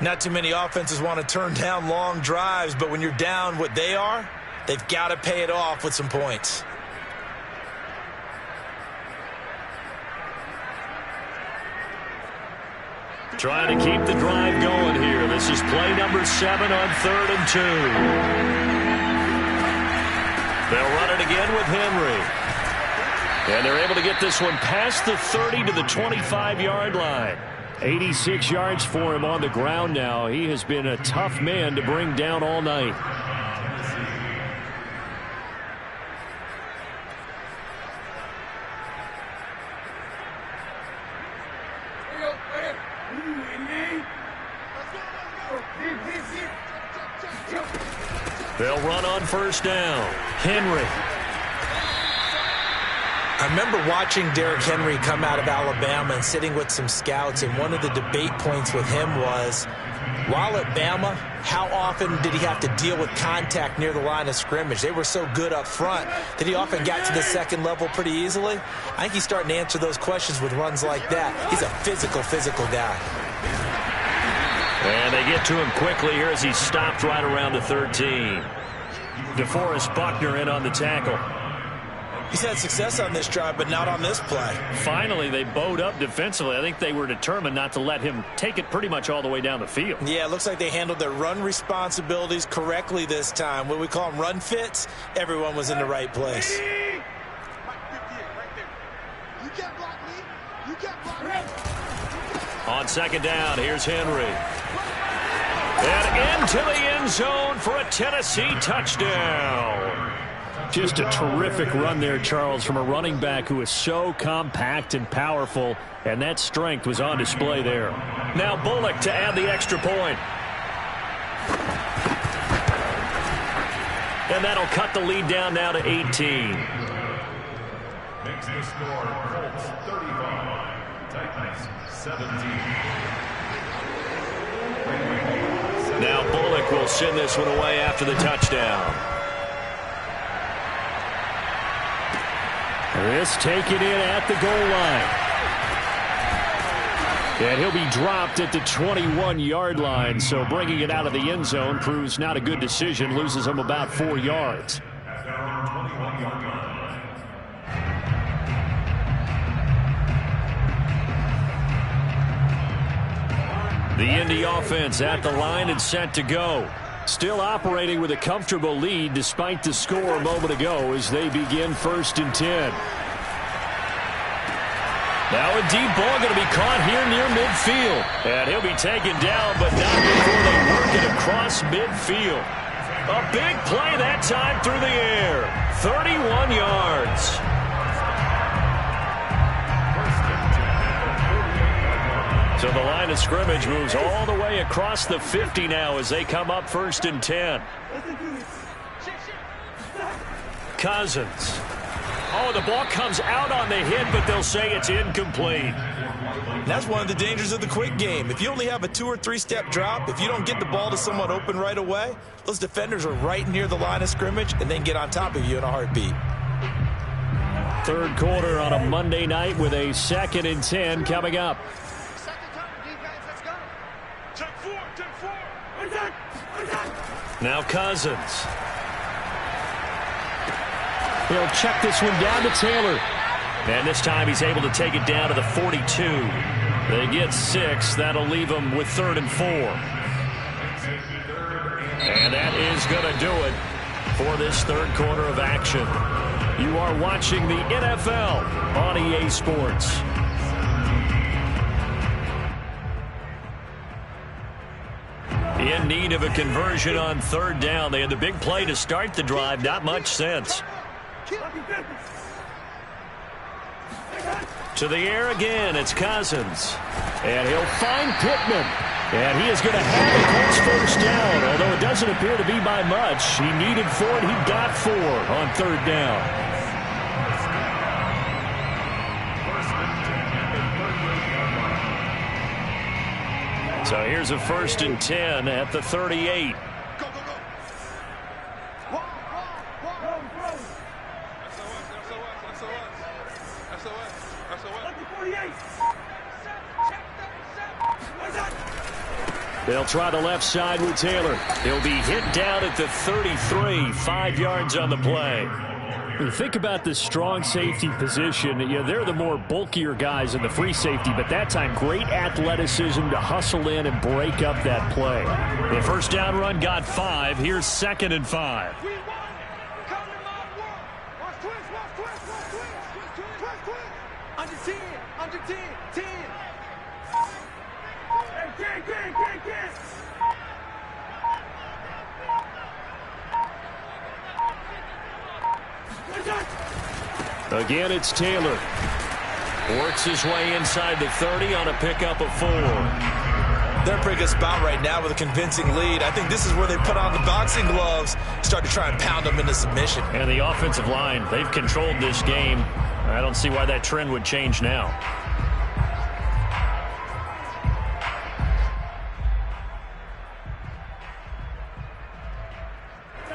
Not too many offenses want to turn down long drives, but when you're down what they are, they've got to pay it off with some points. Trying to keep the drive going here. This is play number 7 on 3rd and 2. They'll run it again with Henry. And they're able to get this one past the 30 to the 25-yard line. 86 yards for him on the ground now. He has been a tough man to bring down all night. They'll run on first down. Henry. I remember watching Derrick Henry come out of Alabama and sitting with some scouts, and one of the debate points with him was, while at Bama, how often did he have to deal with contact near the line of scrimmage? They were so good up front that he often got to the second level pretty easily. I think he's starting to answer those questions with runs like that. He's a physical guy. And they get to him quickly here as he's stopped right around the 13. DeForest Buckner in on the tackle. He's had success on this drive, but not on this play. Finally, they bowed up defensively. I think they were determined not to let him take it pretty much all the way down the field. Yeah, it looks like they handled their run responsibilities correctly this time. What we call them run fits, everyone was in the right place. On 2nd down, here's Henry. And into the end zone for a Tennessee touchdown. Just a terrific run there, Charles, from a running back who is so compact and powerful, and that strength was on display there. Now Bullock to add the extra point. And that'll cut the lead down now to 18. Makes the score Colts 35, Titans 17. Now Bullock will send this one away after the touchdown. This taken in at the goal line. And he'll be dropped at the 21-yard line, so bringing it out of the end zone proves not a good decision, loses him about 4 yards. The Indy offense at the line and set to go. Still operating with a comfortable lead despite the score a moment ago as they begin 1st and 10. Now a deep ball going to be caught here near midfield. And he'll be taken down, but not before they work it across midfield. A big play that time through the air. 31 yards. So the line of scrimmage moves all the way across the 50 now as they come up 1st and 10. Cousins. Oh, the ball comes out on the hit, but they'll say it's incomplete. That's one of the dangers of the quick game. If you only have a 2- or 3-step drop, if you don't get the ball to someone open right away, those defenders are right near the line of scrimmage and then get on top of you in a heartbeat. Third quarter on a Monday night with a 2nd and 10 coming up. Now Cousins. He'll check this one down to Taylor. And this time he's able to take it down to the 42. They get 6. That'll leave them with 3rd and 4. And that is going to do it for this third quarter of action. You are watching the NFL on EA Sports. In need of a conversion on 3rd down. They had the big play to start the drive. Not much sense. To the air again, it's Cousins. And he'll find Pittman. And he is going to have the Colts first down, although it doesn't appear to be by much. He needed 4, and he got 4 on 3rd down. So here's a 1st and 10 at the 38. They'll try the left side with Taylor. He'll be hit down at the 33, 5 yards on the play. When you think about the strong safety position, they're the more bulkier guys in the free safety, but that time great athleticism to hustle in and break up that play. The first down run got 5. Here's 2nd and 5. Under 10, 10. Again, it's Taylor. Works his way inside the 30 on a pickup of 4. They're in a pretty good spot right now with a convincing lead. I think this is where they put on the boxing gloves, start to try and pound them into submission. And the offensive line, they've controlled this game. I don't see why that trend would change now.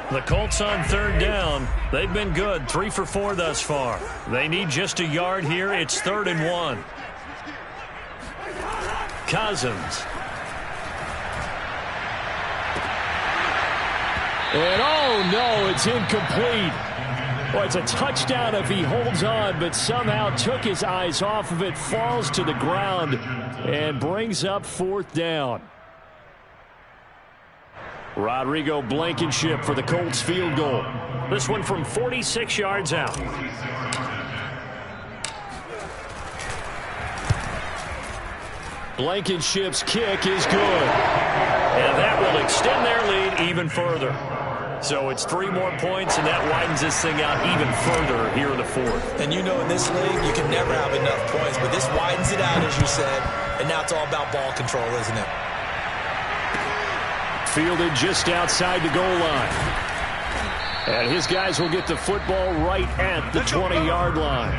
The Colts on 3rd down. They've been good, 3 for 4 thus far. They need just a yard here. It's 3rd and 1. Cousins. And oh no, it's incomplete. Well, it's a touchdown if he holds on, but somehow took his eyes off of it, falls to the ground, and brings up 4th down. Rodrigo Blankenship for the Colts field goal. This one from 46 yards out. Blankenship's kick is good. And that will extend their lead even further. So it's 3 more points, and that widens this thing out even further here in the 4th. And you know in this league, you can never have enough points, but this widens it out, as you said, and now it's all about ball control, isn't it? Fielded just outside the goal line. And his guys will get the football right at the 20-yard line.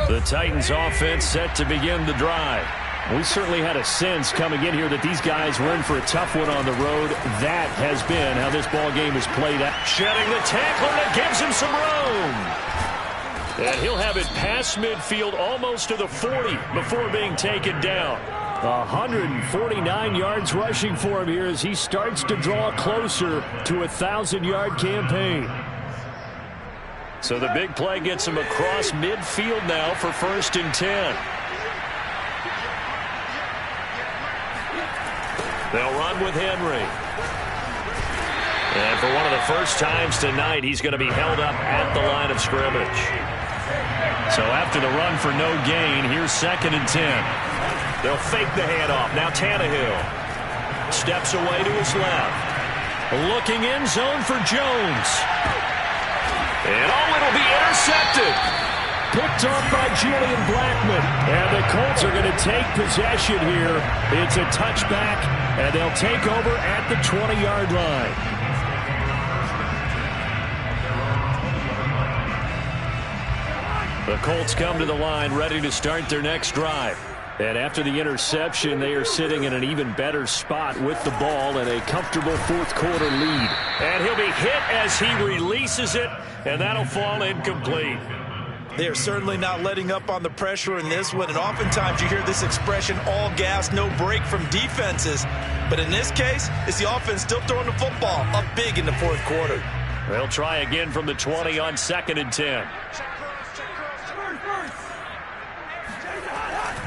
The Titans offense set to begin the drive. We certainly had a sense coming in here that these guys were in for a tough one on the road. That has been how this ball game is played out. Shedding the tackler that gives him some room. And he'll have it past midfield almost to the 40 before being taken down. 149 yards rushing for him here as he starts to draw closer to a 1,000-yard campaign. So the big play gets him across midfield now for 1st and 10. They'll run with Henry. And for one of the first times tonight, he's going to be held up at the line of scrimmage. So after the run for no gain, here's 2nd and 10. They'll fake the handoff. Now Tannehill steps away to his left. Looking in zone for Jones. And it'll be intercepted. Picked off by Julian Blackmon. And the Colts are going to take possession here. It's a touchback, and they'll take over at the 20-yard line. The Colts come to the line ready to start their next drive. And after the interception, they are sitting in an even better spot with the ball and a comfortable fourth-quarter lead. And he'll be hit as he releases it, and that'll fall incomplete. They are certainly not letting up on the pressure in this one, and oftentimes you hear this expression, all gas, no break from defenses. But in this case, it's the offense still throwing the football up big in the fourth quarter. They'll try again from the 20 on 2nd and 10.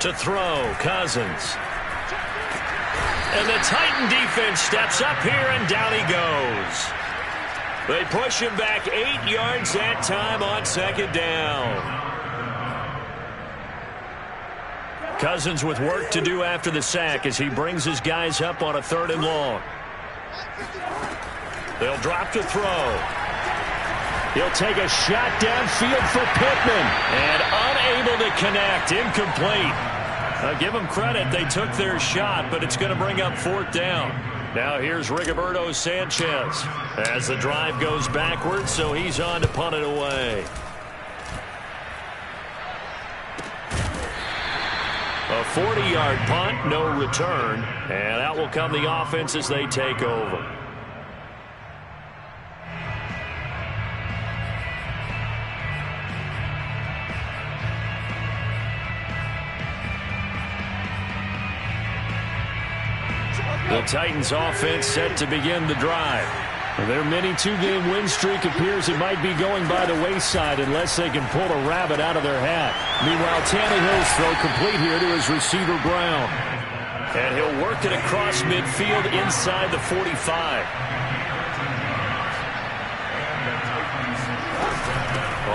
To throw, Cousins. And the Titan defense steps up here, and down he goes. They push him back 8 yards that time on 2nd down. Cousins with work to do after the sack as he brings his guys up on a 3rd and long. They'll drop to throw. He'll take a shot downfield for Pittman. And unable to connect. Incomplete. I'll give them credit. They took their shot, but it's going to bring up 4th down. Now here's Rigoberto Sanchez as the drive goes backwards, so he's on to punt it away. A 40-yard punt, no return, and out will come the offense as they take over. The Titans offense set to begin the drive. Their mini 2-game win streak appears it might be going by the wayside unless they can pull a rabbit out of their hat. Meanwhile, Tannehill's throw complete here to his receiver Brown. And he'll work it across midfield inside the 45.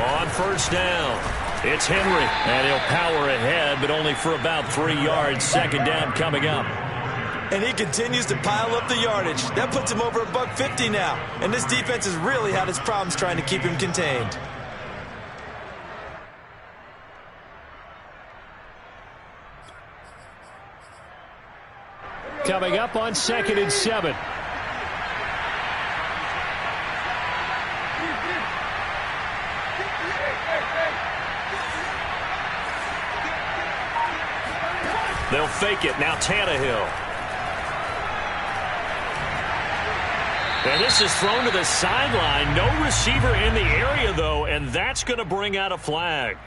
On 1st down, it's Henry. And he'll power ahead, but only for about 3 yards. 2nd down coming up. And he continues to pile up the yardage. That puts him over $150 now. And this defense has really had its problems trying to keep him contained. Coming up on 2nd and 7. They'll fake it. Now Tannehill. And this is thrown to the sideline. No receiver in the area, though, and that's going to bring out a flag.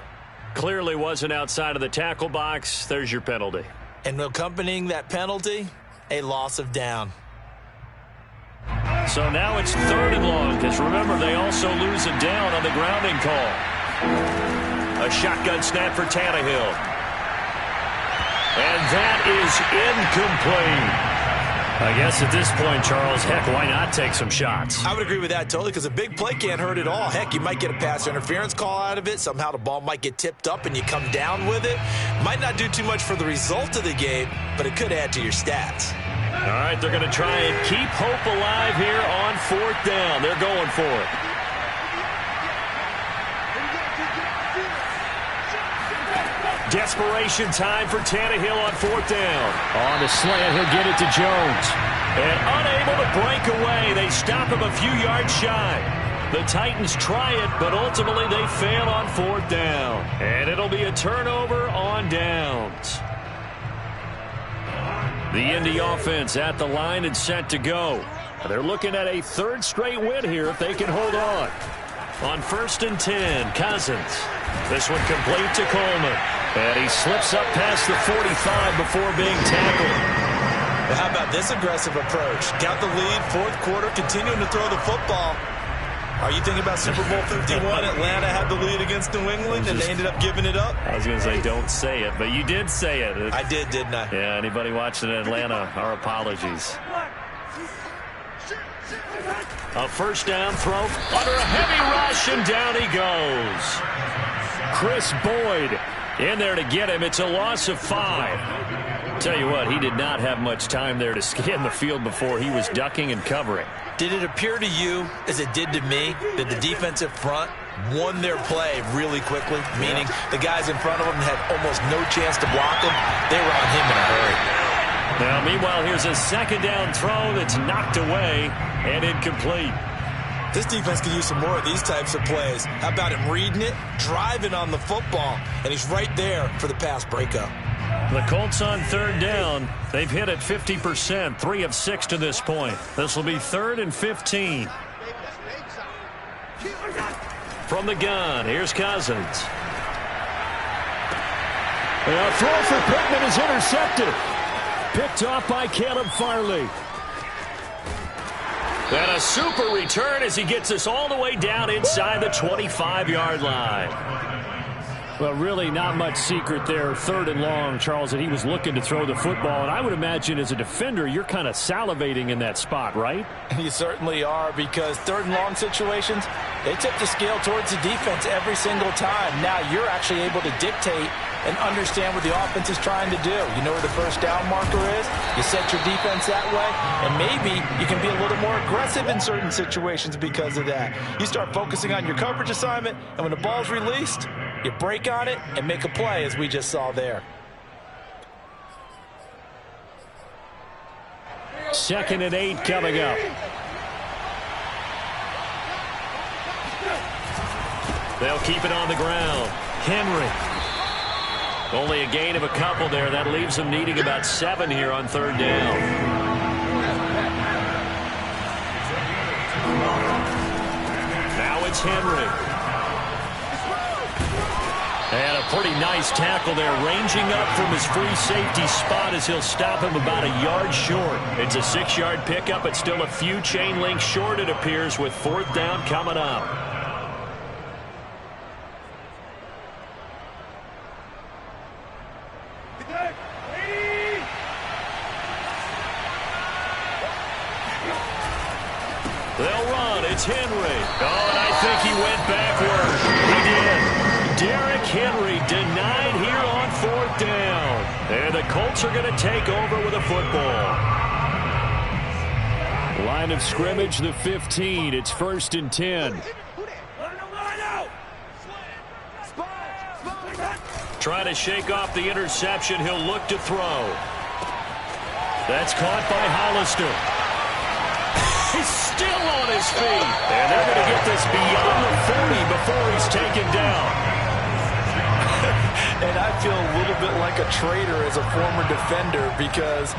Clearly wasn't outside of the tackle box. There's your penalty. And accompanying that penalty, a loss of down. So now it's 3rd and long, because remember, they also lose a down on the grounding call. A shotgun snap for Tannehill. And that is incomplete. I guess at this point, Charles, heck, why not take some shots? I would agree with that totally, because a big play can't hurt at all. Heck, you might get a pass interference call out of it. Somehow the ball might get tipped up and you come down with it. Might not do too much for the result of the game, but it could add to your stats. All right, they're going to try and keep hope alive here on 4th down. They're going for it. Desperation time for Tannehill on 4th down. On the slant, he'll get it to Jones. And unable to break away, they stop him a few yards shy. The Titans try it, but ultimately they fail on 4th down. And it'll be a turnover on downs. The Indy offense at the line and set to go. They're looking at a 3rd straight win here if they can hold on. On 1st and 10, Cousins. This one complete to Coleman. And he slips up past the 45 before being tackled. Now how about this aggressive approach? Got the lead, 4th quarter, continuing to throw the football. Are you thinking about Super Bowl 51? Atlanta had the lead against New England, and they ended up giving it up? I was going to say don't say it, but you did say it. I did, didn't I? Yeah, anybody watching in Atlanta, our apologies. A 1st down throw under a heavy rush, and down he goes. Chris Boyd in there to get him. It's a loss of 5. Tell you what, he did not have much time there to scan the field before he was ducking and covering. Did it appear to you, as it did to me, that the defensive front won their play really quickly? Meaning the guys in front of them had almost no chance to block him. They were on him in a hurry. Now, meanwhile, here's a second down throw that's knocked away and incomplete. This defense could use some more of these types of plays. How about him reading it, driving on the football, and he's right there for the pass breakup. The Colts on third down. They've hit it 50%, 3 of 6 to this point. This will be 3rd and 15. From the gun, here's Cousins. A throw for Pittman is intercepted. Picked off by Caleb Farley. And a super return as he gets us all the way down inside the 25-yard line. Well, really not much secret there. 3rd and long, Charles, that he was looking to throw the football. And I would imagine as a defender, you're kind of salivating in that spot, right? You certainly are, because 3rd and long situations, they tip the scale towards the defense every single time. Now you're actually able to dictate and understand what the offense is trying to do. You know where the first down marker is. You set your defense that way, and maybe you can be a little more aggressive in certain situations because of that. You start focusing on your coverage assignment, and when the ball's released, you break on it and make a play, as we just saw there. 2nd and 8 coming up. They'll keep it on the ground. Henry. Only a gain of a couple there. That leaves them needing about 7 here on 3rd down. Now it's Henry. And a pretty nice tackle there, ranging up from his free safety spot as he'll stop him about a yard short. It's a 6-yard pickup, but still a few chain links short, it appears, with 4th down coming up. They'll run. It's Henry. Oh, and I think he went backward. He did. Derrick Henry denied here on 4th down. And the Colts are going to take over with a football. Line of scrimmage, the 15. It's 1st and 10. Trying to shake off the interception. He'll look to throw. That's caught by Hollister. He's still on his feet. And they're going to get this beyond the 40 before he's taken down. And I feel a little bit like a traitor as a former defender, because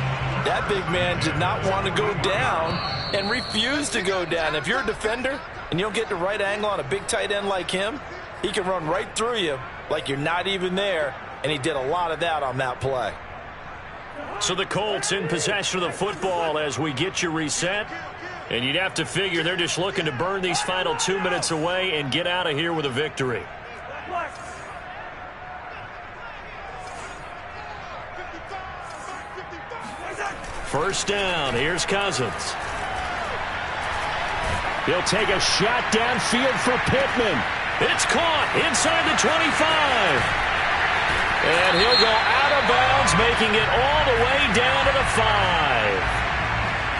that big man did not want to go down and refused to go down. If you're a defender and you don't get the right angle on a big tight end like him, he can run right through you like you're not even there, and he did a lot of that on that play. So the Colts in possession of the football as we get you reset. And you'd have to figure they're just looking to burn these final 2 minutes away and get out of here with a victory. First down, here's Cousins. He'll take a shot downfield for Pittman. It's caught inside the 25. And he'll go out of bounds, making it all the way down to the 5.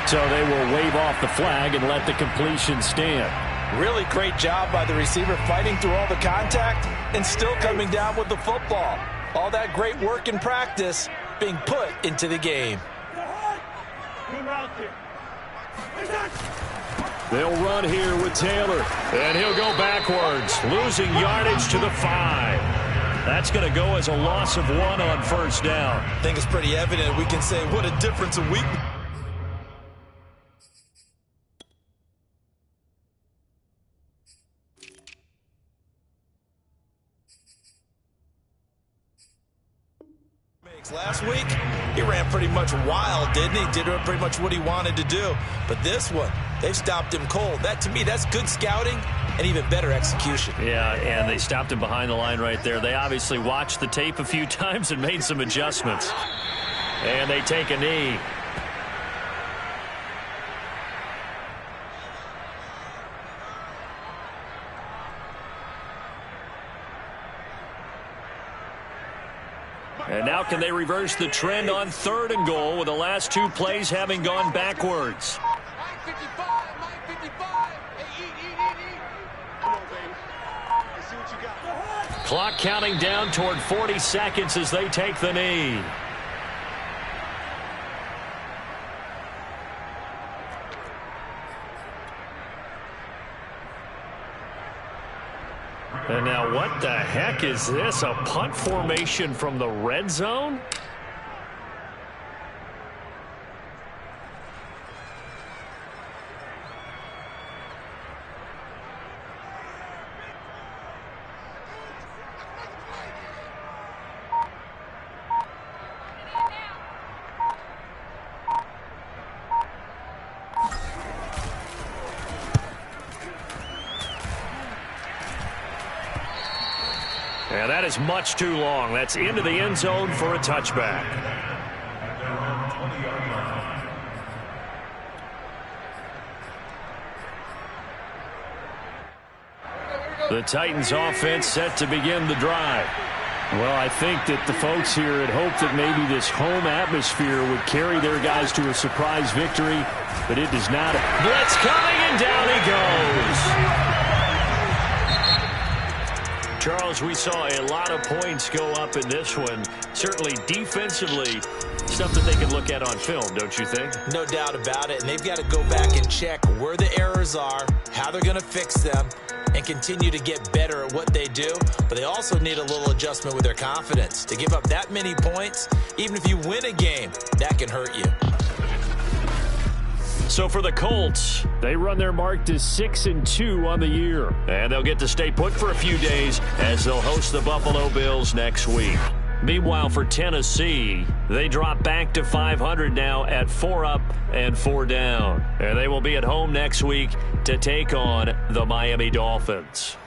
So they will wave off the flag and let the completion stand. Really great job by the receiver, fighting through all the contact and still coming down with the football. All that great work in practice being put into the game. They'll run here with Taylor, and he'll go backwards, losing yardage to the 5. That's going to go as a loss of 1 on first down. I think it's pretty evident. We can say what a difference a week makes. Last week, he ran pretty much wild, didn't he? Did pretty much what he wanted to do. But this one, they've stopped him cold. That, to me, that's good scouting and even better execution. Yeah, and they stopped him behind the line right there. They obviously watched the tape a few times and made some adjustments. And they take a knee. And now can they reverse the trend on 3rd and goal with the last 2 plays having gone backwards? 55. Hey, eat. Come on, baby. Let's see what you got. Clock counting down toward 40 seconds as they take the knee. And now what the heck is this? A punt formation from the red zone? Yeah, that is much too long. That's into the end zone for a touchback. The Titans offense set to begin the drive. Well, I think that the folks here had hoped that maybe this home atmosphere would carry their guys to a surprise victory, but it does not. Blitz coming, and down he goes. Charles, we saw a lot of points go up in this one. Certainly defensively, stuff that they can look at on film, don't you think? No doubt about it. And they've got to go back and check where the errors are, how they're going to fix them, and continue to get better at what they do. But they also need a little adjustment with their confidence. To give up that many points, even if you win a game, that can hurt you. So for the Colts, they run their mark to 6-2 on the year. And they'll get to stay put for a few days as they'll host the Buffalo Bills next week. Meanwhile, for Tennessee, they drop back to 500 now at 4 up and 4 down. And they will be at home next week to take on the Miami Dolphins.